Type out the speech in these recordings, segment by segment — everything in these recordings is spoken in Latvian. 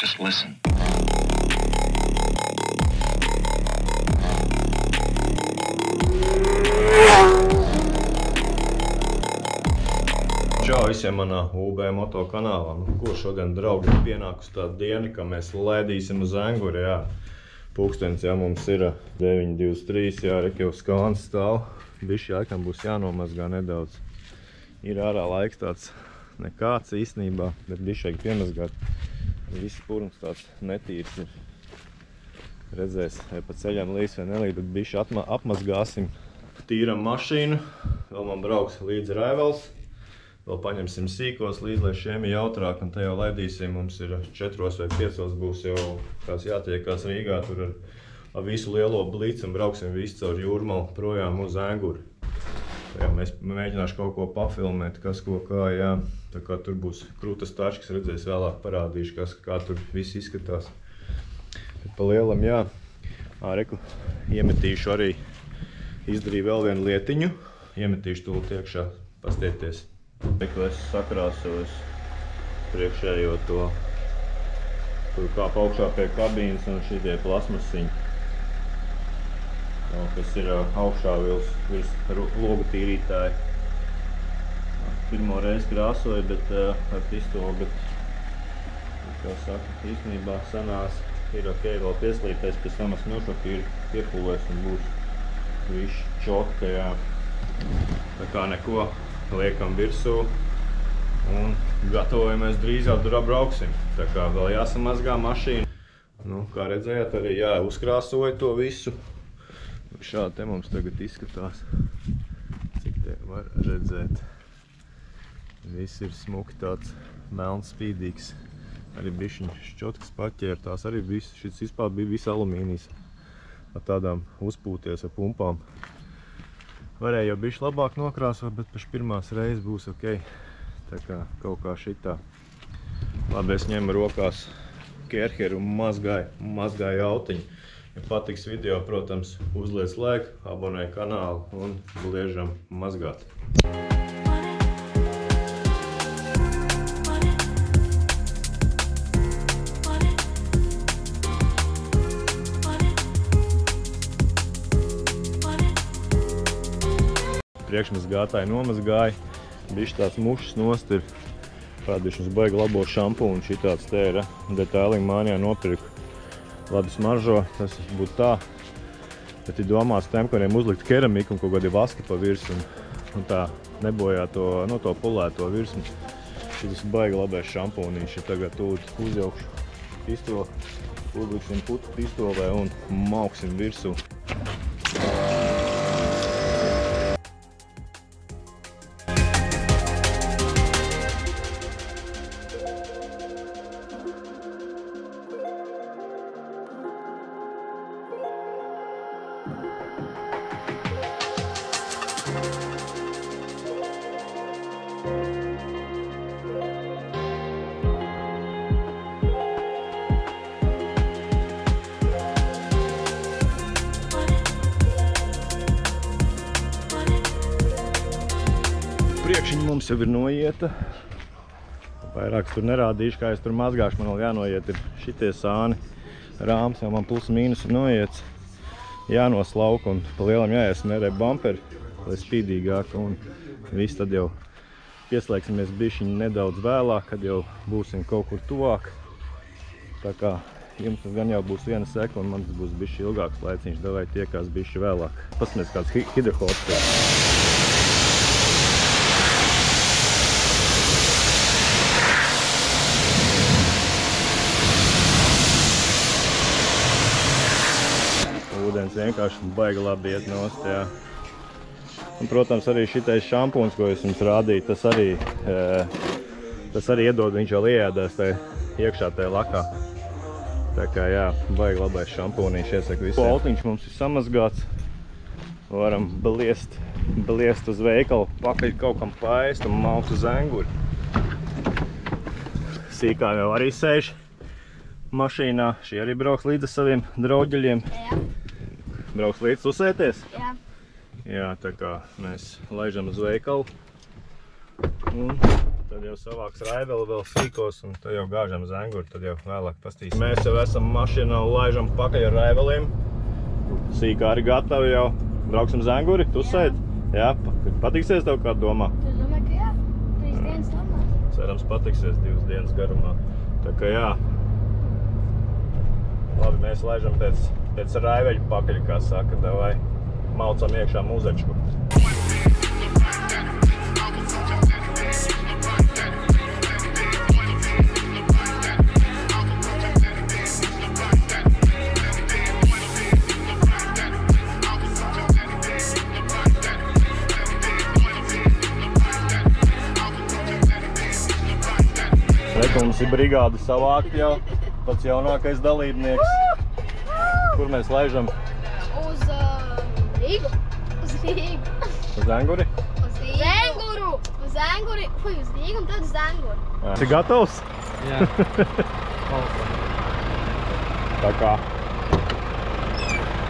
Just listen. Čau visiem manā UB moto kanālā. Ko šodien, draugi, pienākus tāda diena, ka mēs laidīsim uz Anguri, jā. Pulkstenis, jā, mums ir 9:23, jā, Rekjau skāns stāv. Bišķi laikam būs jānomazgā nedaudz. Ir ārā laiks tāds nekāds īstenībā, bet bišķi piemazgāt. Viss purns tāds netīrs ir. Redzēs, vai pa ceļam līs vai nelīt, bet bišķi apmazgāsim. Tīram mašīnu, vēl man brauks līdzi Raivels. Vēl paņemsim sīkos līdzi, lai šiem ir jautrāk, un te jau laidīsim. Mums ir 4 vai 5 būs jau kāds jātiekās Rīgā tur ar visu lielo blicu un brauksim visu caur Jūrmalu projām uz Anguri. Jā, mēs mēģināšu kaut ko pafilmēt, kas ko kā, jā. Tā kā tur būs krūtas tačkas, redzēs vēlāk parādīšu, kā tur viss izskatās. Bet pa lielam, jā, reku, iemetīšu arī, izdarīju vēl vienu lietiņu. Iemetīšu tūlīt iekšā, pastieties. Reku es sakrāsojos priekšējo to, tur kāp augšā pie kabīnes un šitie plasmasiņi. Kas ir augšā virs logu tīrītāji. Pirmo reizi krāsoju, bet ar pistoli, bet, kā saka, īstenībā sanās ir ok, vēl pieslīpēs, pēc tam es nošoku ir piepulēs un būs viss čotka, jā. Tā kā neko liekam virsū un gatavojamies drīz jau tur brauksim. Tā kā vēl jāsamazgā mašīna. Nu, kā redzējāt, arī jā, uzkrāsoju to visu. Šādi te mums tagad izskatās, cik te var redzēt. Viss ir smuki tāds melns spīdīgs. Arī bišķiņš šķotkas paķērtās, arī viss, šis vispār bija viss alumīnijas. Ar tādām uzpūties ar pumpām. Varēja jau bišķi labāk nokrāsot, bet paši pirmās reizes būs ok. Tā kā kaut kā šitā. Labi, es ņemu rokās kerheru un mazgāju autiņu. Ja patiks video, protams, uzliec like, abonē kanālu un liežam mazgāt. Priekšmazgātāji nomazgāja, bišķi tāds mušas nost ir. Parādīšu mums baigi labo šampūnu, šitāds te ir detailiņu mājā nopirku. Labi smaržo, tas būtu tā, bet ir domāts tiem, kuriem uzlikt keramiku un kaut kādi vaski pa virsmu un tā nebojā to pulēto virsmu. Šis baigi labais šampūnīši. Tagad tūlīt uzjaukšu pistoli, uzliksim putu pistolē un mauksim virsū. Priekšiņi mums jau ir noieta. Vairākas tur nerādīšu, kā es tur mazgāšu. Man vēl jānoiet ir šitie sāni. Rāms jau man plus mīnus ir noiets. Jānoslauka un pa lielam jāiesmērē bumperi, lai spīdīgāk. Un viss tad jau pieslēgsimies bišķiņi nedaudz vēlāk, kad jau būsim kaut kur tuvāk. Tā kā jums tas gan jau būs 1 sekunda, un man tas būs bišķi ilgāks laiciņš. Davai tiekās bišķi vēlāk. Pasmies kāds hidrohops. Ūdens vienkārši baigi labi iet nost, jā. Un, protams, arī šitais šampūns, ko es jums rādīju, tas arī iedod, viņš jau ieēdās iekšā tajā lakā. Tā kā, jā, baigi labais šampūnīši, iesaku visiem. Poltiņš mums ir samazgāts. Varam bliest uz veikalu, pakaļ kaut kam paēst un maukt uz Anguri. Sīkā jau arī sēž mašīnā. Šī arī brauks līdz saviem drauģeļiem. Jā. Brauks līdz uzsēties? Jā. Jā, tā kā mēs laižam uz veikalu un Tad jau savāks raiveli vēl sīkos un tad jau gāžam zenguri, tad jau vēlāk pastīsim. Mēs jau esam mašīnā un laižam pakaļ ar raiveliem. Sīkā arī gatavi jau. Brauksim zenguri, tu sēd? Jā, patiksies tev kāda domā? Es domāju, ka jā. 3 dienas normāli. Cerams patiksies 2 dienas garumā. Tā kā jā. Labi, mēs laižam pēc raiveļu pakaļ, kā saka, davai. Maucam iekšā mūzečku. Mums ir brigāde savākt jau, pats jaunākais dalībnieks. Kur mēs laižam? Uz Rīgu. Uz Rīgu. Uz Zenguri? Uz Zenguru. Uz Zenguri. Fuj, uz Rīgu un tad uz Zenguru. Esi gatavs? Jā. Tā kā.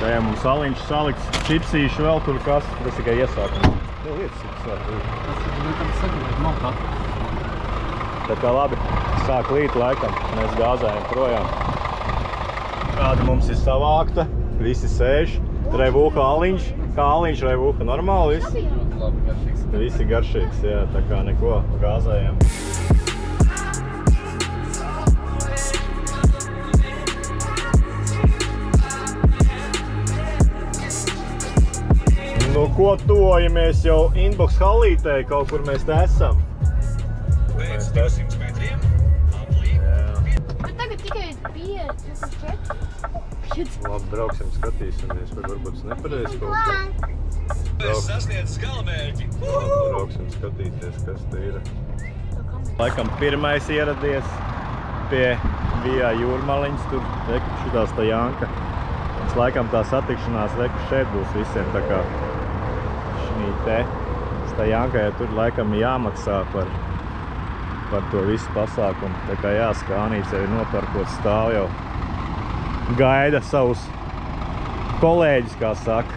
Tā jau mums saliņš salikts, čipsīši vēl tur kas. Tas tikai iesākumā. Nu, lietas ir sāk. Tas ir nekad sagatavot maltā. Tā kā labi, sāk līt laikam, mēs gāzējam projām. Kāda mums ir savākta, visi sēž, revuha aliņš, kā aliņš revuha, normāli viss? Labi, garšīgs. Visi garšīgs, jā, tā kā neko, gāzējam. Nu ko tojamies jau inbox halītē, kaut kur mēs te esam. Pēc 200 metriem aplīk. Bet tagad tikai 5, 4. Labi, brauksim, skatīsimies, vai varbūt es nepareizi kaut ko. Es sasniedzu galamērķi. Brauksim skatīties, kas te ir. Laikam pirmais ieradies pie Vijā Jūrmaliņas, tur reku šitās tā Janka. Tas laikam tā satikšanās reku šeit būs visiem, tā kā šī te. Tā Jankai tur laikam jāmaksā par to visu pasākumu. Tā kā jā, Skānīts jau ir noparkot stāv jau. Gaida savus kolēģis, kā saka.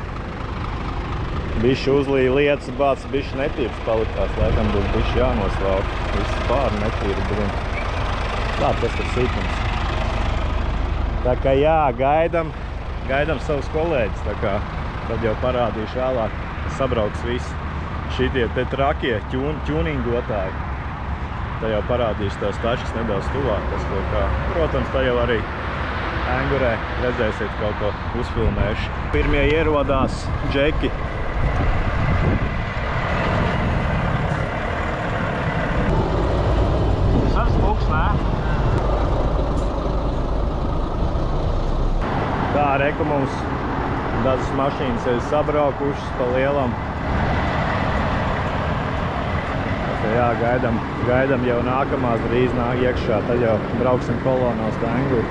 Bišķi uzlīja lietas, bāc, bišķi netīrs palikās. Laikam būs bišķi jānoslauka. Viss pāri netīri brum. Tā, tas ir sīkums. Tā kā jā, gaidam savus kolēģis. Tā kā tad jau parādīšu vēlāk, sabrauks visi šitie te trakie ķūningotāji. Tā jau parādīšu tās taškas nedaudz tuvāk, tas kaut kā. Protams, tā jau arī Engurē redzēsiet kaut ko uzfilmējuši. Pirmie ierodās džeki. Tas ar smuks, nē? Tā, reku mums dažas mašīnas ir sabraukušas pa lielam. Jā, gaidam jau nākamās drīz nāk iekšā, tad jau brauksim kolonā uz Enguru.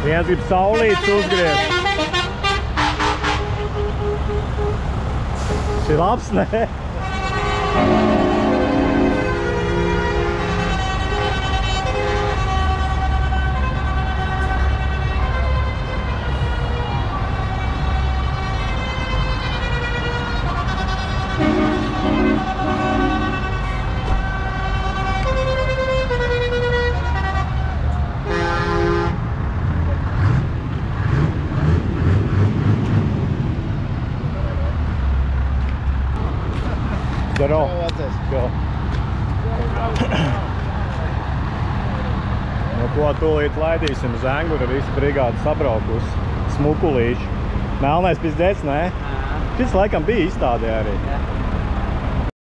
Viens grib saulītes uzgriezt. Tas ir labs, ne? Здорово. Nu, ko tūlīt laidīsim uz Enguru, visi brigādi sabraukus, smukulīši. Melnais pizdēts, nē? Šis laikam bija izstādē arī.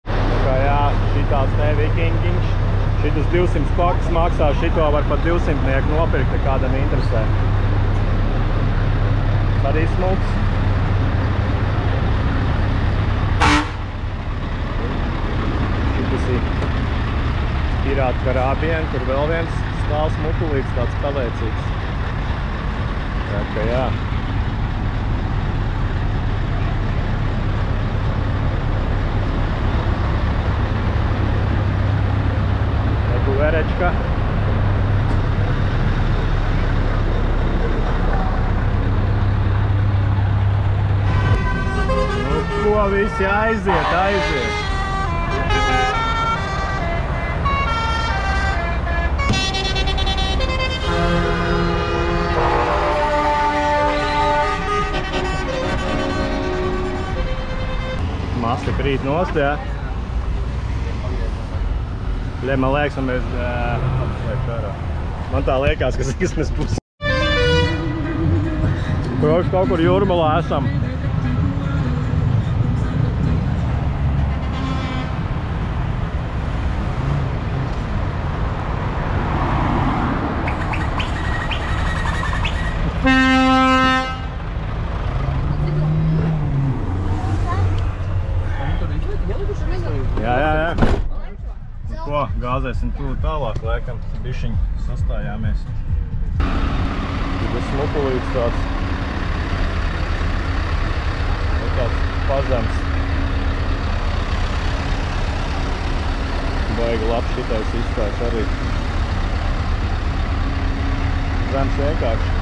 Tā kā jā, šitās te vikingiņš. Šitas 200 pakas maksā, šito var pat 200 nopirkt, ja kādam interesē. Arī smuks. Pirātu karābieni, tur vēl viens stāvs mukulīgs, tāds pavēcīgs. Tā kā jā. Verečka. Nu, ko visi aiziet, aiziet. Masta krīt nost, jā. Man liekas, un mēs apslēgšu ārā. Man tā liekas, ka Zīsmes pusi. Kroši kaut kur Jūrmalā esam. Jā. Ko, gāzēsim tūlīt tālāk, laikam, bišķiņ sastājāmies. Tas smupulīts tāds pazems. Baigi labs šitais izskās arī. Zems vienkārši.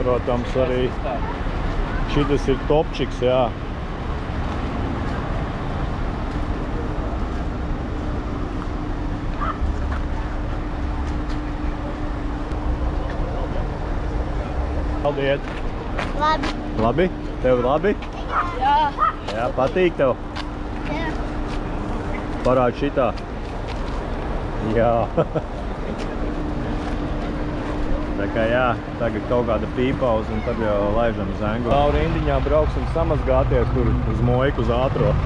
Protams, arī šitas ir topčiks, jā. Paldies! Labi. Labi? Tev labi? Jā. Jā, patīk tev? Jā. Parād šitā. Jā. Tā kā jā, tagad kaut kāda pīpauz un tad jau laižam Zenguri. Caur rindiņā brauksim samazgāties tur uz Moiku, uz ātro.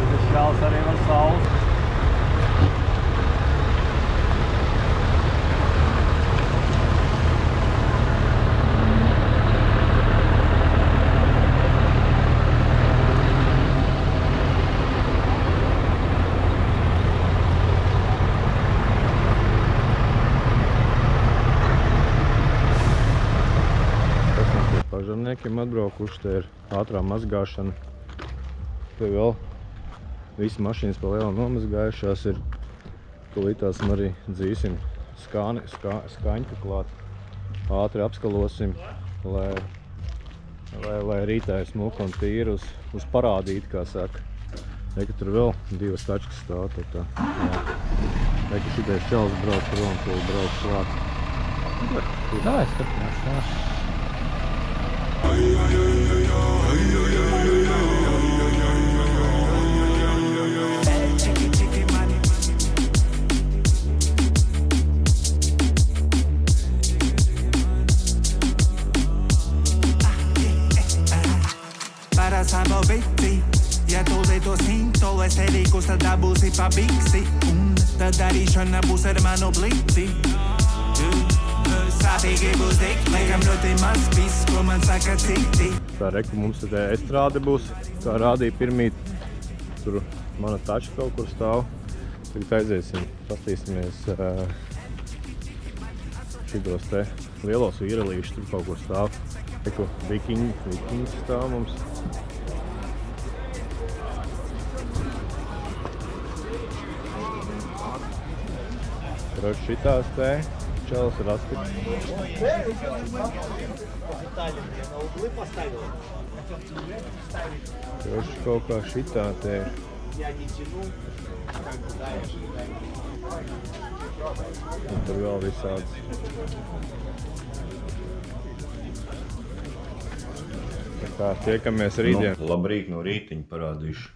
Šis šāls arī var saules. Pažarniekiem atbraukuši, te ir ātrā mazgāšana. Te vēl visi mašīnas pa lielu nomazgājušās ir. Tūlītāsim arī dzīsim skaņu klāt. Ātri apskalosim, lai rītā ir smuka un tīra uz parādīt, kā saka. Eka tur vēl divas tačkas stāv, tā. Eka šitais čals brauc prom, ko brauc klāt. Tā, es turpināšu, jā. Para sabobiti, ja tulee to sintolle, se liikus tad dabūsi pa biksi, un tad darīšana būs ar manu bliti. Sātīgi būs tik, laikam ļoti maz viss, ko man saka citi. Tā reku mums te estrāde būs, kā rādīja pirmīt, tur mana tača kaut kur stāv. Tagad aiziesim, pastīsimies šitos te lielos vīrelīšus, tur kaut kur stāv. Reku vikiņi stāv mums. Kroši šitās te. Čels rasti. Kroši kaut kā šitā te ir. Un tur vēl visāds. Tā kā tiekamies rītdien. Labrīt no rītiņa parādīšu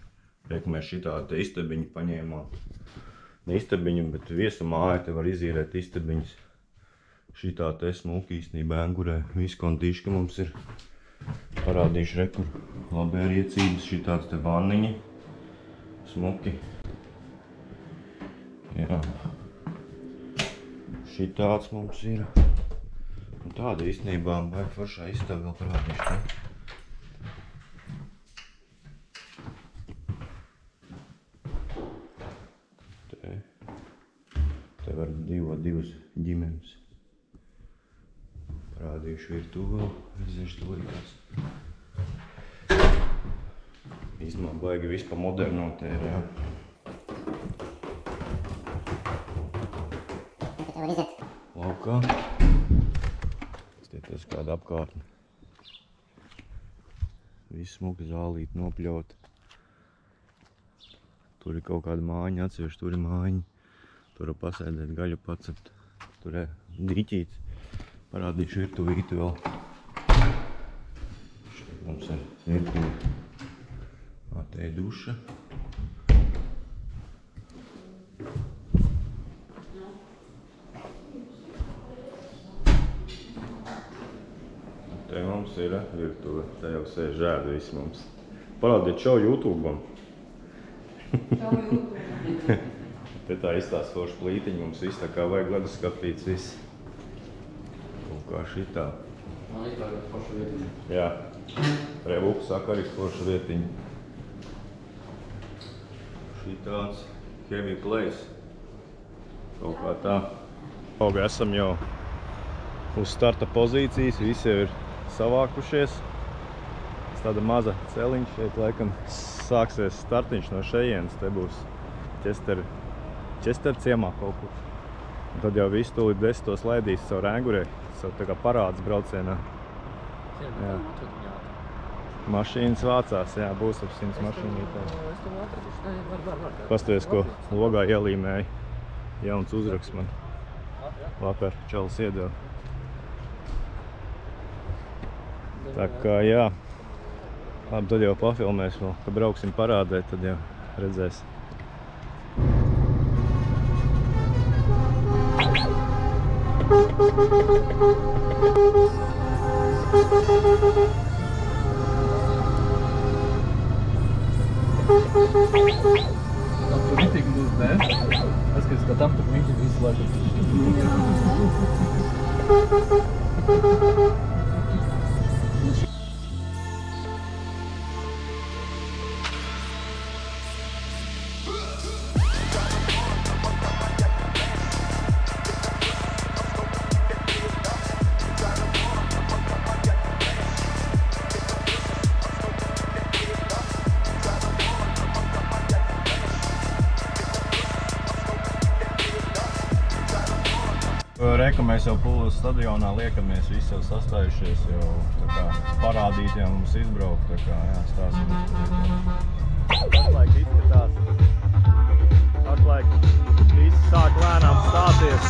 Reku mēs šitādu te istabiņu paņēmām. Ne istabiņu, bet viesu māju te var izīrēt istabiņas. Šitā te smuki īstenībā Ēngurē. Viskontīši, ka mums ir parādījuši rekur labi ar iecības. Šitāds te vanniņi. Smuki. Jā. Šitāds mums ir. Un tāda īstenībā vajag foršā istaba vēl parādīšu te. Te var dzīvot divas ģimenes. Parādījuši virtuvi vēl, redzēšu tūlītās. Īstenībā baigi viss pa moderno te ir, jā. Laukā. Skatieties kāda apkārtne. Viss smuki zālīti nopļaut. Tur ir kaut kāda mājiņa, atsevišķi tur ir mājiņa. Tur var pasēdēt, gaļu pacept. Tur ir diķīts. Parādīšu virtuvīti vēl. Šeit mums ir virtuvi. Te ir duša. Te mums ir virtuve. Te jau sēž žēdi visi mums. Parādiet šo YouTube'am. Te tā izstās forša plītiņa, mums viss tā kā vajag leduskapīts viss. Kaut kā šitā. Man vispār ir forša vietiņa. Jā. Revuku saka arī forša vietiņa. Šitāds heavy place. Kaut kā tā. Auga esam jau uz starta pozīcijas, visi jau ir savākušies. Tāda maza celiņš, šeit laikam sāksies startiņš no šejienes. Te būs Čester ciemā kaut kur. Un tad jau visu tūlīt 10. laidīs savu Ēngurē, savu tā kā parādes braucienā. Jā. Mašīnas vācās, jā, būs ap 100 mašīnītē. Pastāvies, ko logā ielīmēja. Jauns uzraksts man. Vakar čalis iedeva. Tā kā jā. Labi, tad jau pafilmēs vēl, kad brauksim parādē, tad jau redzēs. Tur mitīgi būs, ne? Es, ka skatām, tur mitīgi visu laiku. Reka, mēs jau Pulvas stadionā liekamies, visi jau sastājušies, jau tā kā parādīt jau mums izbraukt, tā kā jā, stāsim. Atlaik izskatās. Atlaik viss sāk lēnām stāties.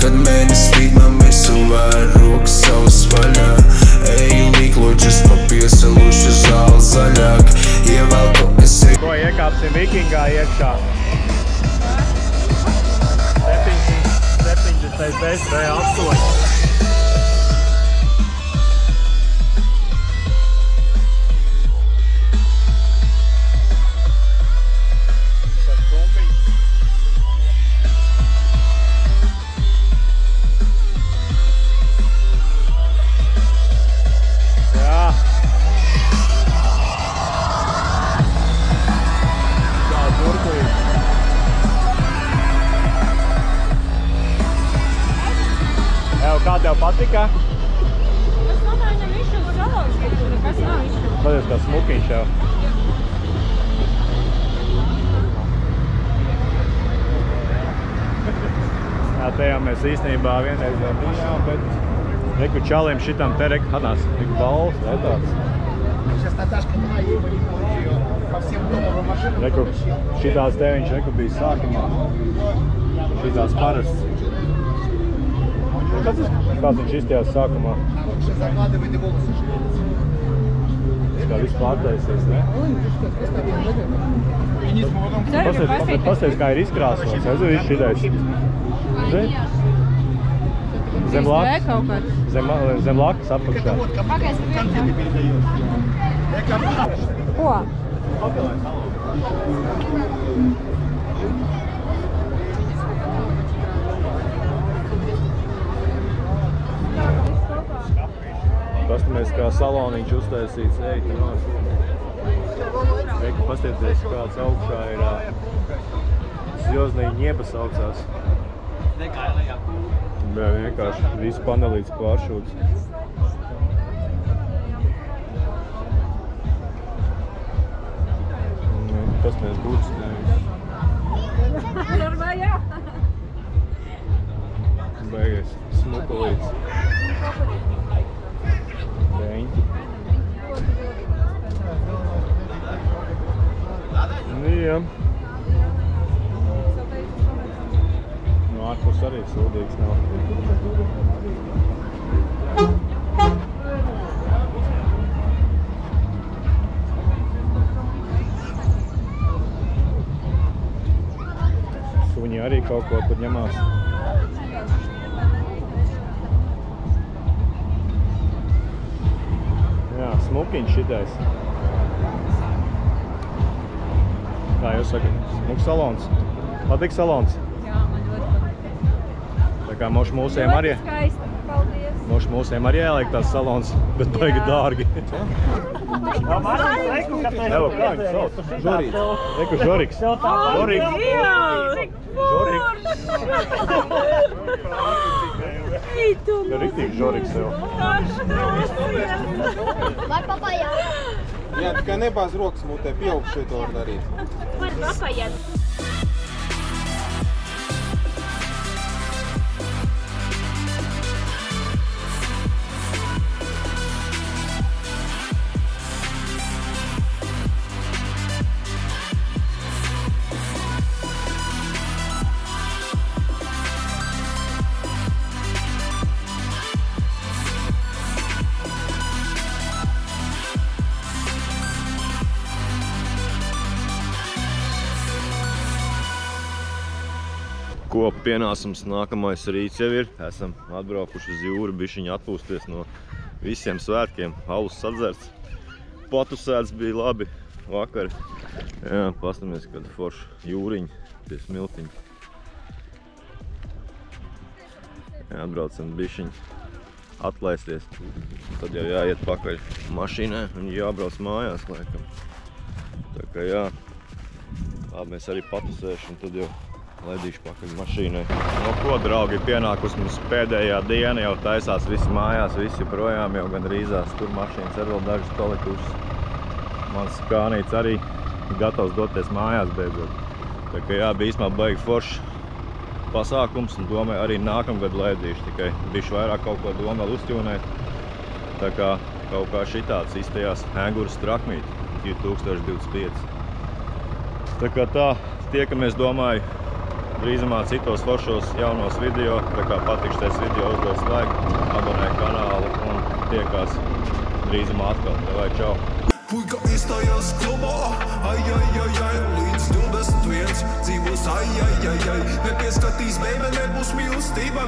Kad mēnes spīd, man visu vēr rokas savas vaļā. Eju līkloģis pa piesalušu zāli zaļāk. Ievelku es eju. Ko iekāpsim Vikingā iekšā? 770 V8. Kā tev patika? Es domāju, ka viņš uz salauks ir, nekas nav izšķirts. Paldies, kā smukiņš jau. Jā, te jau mēs īstenībā vienreiz jau bijām, bet reku čalim šitam te reku hadās, tik balvs, vai tāds. Reku, šitās te viņš reku bija sākumā, šitās parasts. Kāds viņš izstījās sākumā? Kā viss pārtaisies, ne? Pasties, kā ir izkrāsots. Es visu šitais. Zem lakas apakšā. Ko? Pastamies, kā saloniņš uztaisīts. Ej, te nāk. Reku, pastieties, kāds augšā ir Zjoznī ņeba saucās. Jā, vienkārši visu panelīts pāršūts. Pastamies būtis nevis. Normāli, jā. Beigies, smukulīts. Beņķi. Jā. No ārpus arī sūdīgs nav. Suņi arī kaut ko tur ņemās. Jā, smukiņš šitais. Kā jūs sakat? Smuks salons. Patīk salons? Jā, man ļoti patīk. Tā kā mošu mūsiem arī. Ļoti skaisti, paldies. Mošu mūsiem arī jāliek tās salons, bet baigi dārgi. Evo, kā viņš sauc? Žorīts. Reku Žoriks. Žoriks. Riktīgi Žoriks jau. Vai papajā? Jā, tikai nebāz rokas mutē, pieaugšie to var darīt. Var papaiet. Kopu pienāsums nākamais rīts jau ir. Esam atbraukuši uz jūru, bišķiņi atpūsties no visiem svētkiem. Alus sadzerts. Patusēts bija labi vakar. Jā, pastamies, kad forši jūriņi pie smiltiņa. Jā, atbraucam bišķiņi atlaisties. Tad jau jāiet pakaļ mašīnai un jābrauc mājās, laikam. Tā kā jā, labi, mēs arī patusēšu un tad jau laidīšu pakaļ mašīnai. No ko, draugi, pienākusi mums pēdējā diena, jau taisās visi mājās, visi projām, jau gan rīzās. Tur mašīnas ir vēl dažas palikušas. Mans kānīts arī gatavs doties mājās beidzot. Tā kā jā, bija īstenībā baigi foršs pasākums un domāju arī nākamgad laidīšu, tikai bišķi vairāk kaut ko domu vēl uzķūnēt. Tā kā kaut kā šitāds iztajās Henguras trakmīt 2025. Tā kā tā, tiekamies, domāju, drīzumā citos foršos jaunos video. Tā kā patikšties video, uzdos laiku, abonē kanālu un tiekās drīzumā atkal. Vai čau! Puika izstājās klubā, ai, līdz 21 dzīvos, ai, nepieskatīs, baby, nebūs mīlestība,